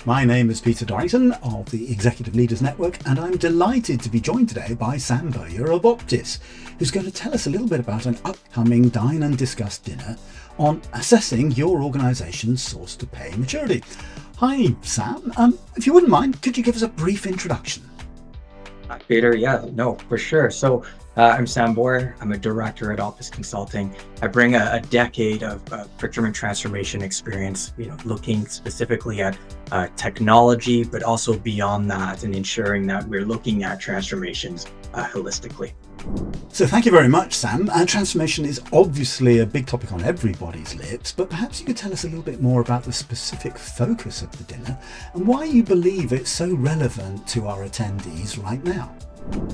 My name is Peter Dorrington of the Executive Leaders Network, and I'm delighted to be joined today by Sam Bowyer of Optis, who's going to tell us a little bit about an upcoming Dine and Discuss dinner on assessing your organisation's source-to-pay maturity. Hi, Sam. If you wouldn't mind, could you give us a brief introduction? Hi, Peter. Yeah, no, for sure. So I'm Sam Bowyer. I'm a director at Optis Consulting. I bring a decade of procurement transformation experience, looking specifically at technology, but also beyond that, and ensuring that we're looking at transformations holistically. So thank you very much, Sam. Transformation is obviously a big topic on everybody's lips, but perhaps you could tell us a little bit more about the specific focus of the dinner and why you believe it's so relevant to our attendees right now.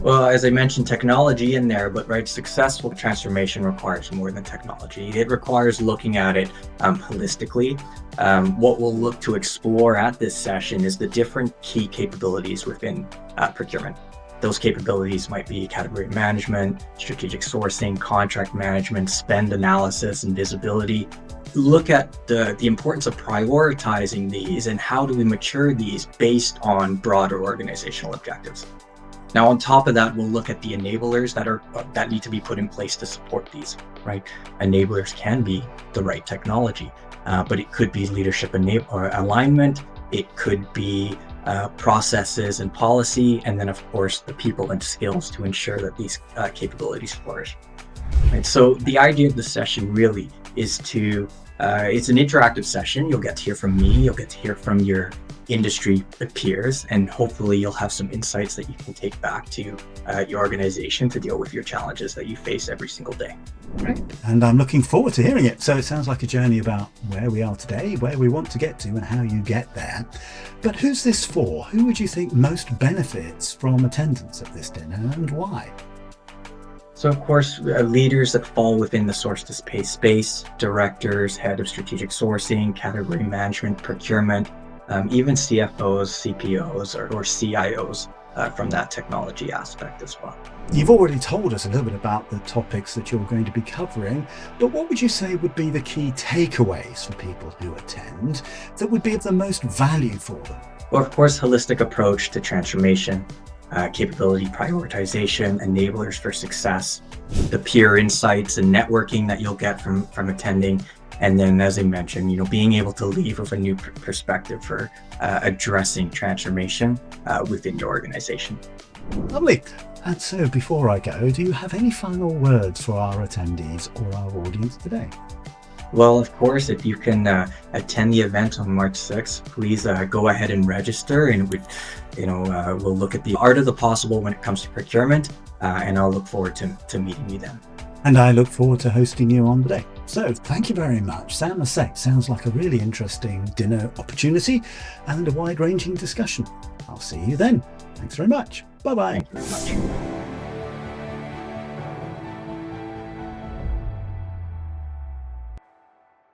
Well, as I mentioned, technology in there, but successful transformation requires more than technology. It requires looking at it holistically. What we'll look to explore at this session is the different key capabilities within procurement. Those capabilities might be category management, strategic sourcing, contract management, spend analysis, and visibility. Look at the importance of prioritizing these and how do we mature these based on broader organizational objectives. Now, on top of that, we'll look at the enablers that need to be put in place to support these, right? Enablers can be the right technology, but it could be leadership or alignment. It could be processes and policy, and then of course the people and skills to ensure that these capabilities flourish. Right. So the idea of the session really is it's an interactive session. You'll get to hear from me, you'll get to hear from your industry peers, and hopefully you'll have some insights that you can take back to your organization to deal with your challenges that you face every single day. Great. And I'm looking forward to hearing it. So it sounds like a journey about where we are today, where we want to get to, and how you get there. But who's this for? Who would you think most benefits from attendance at this dinner, and why? So of course, leaders that fall within the source-to-pay space, directors, head of strategic sourcing, category management, procurement, even CFOs, CPOs, or CIOs from that technology aspect as well. You've already told us a little bit about the topics that you're going to be covering, but what would you say would be the key takeaways for people who attend that would be of the most value for them? Well, of course, holistic approach to transformation, capability prioritization, enablers for success, the peer insights and networking that you'll get from attending. And then, as I mentioned, being able to leave with a new perspective for addressing transformation within your organization. Lovely. And so before I go, do you have any final words for our attendees or our audience today? Well, of course, if you can attend the event on March 6th, please go ahead and register, and we'll look at the art of the possible when it comes to procurement, and I'll look forward to meeting you then. And I look forward to hosting you on the day. So thank you very much. Sam, I say, sounds like a really interesting dinner opportunity and a wide-ranging discussion. I'll see you then. Thanks very much. Bye-bye. Thank you very much.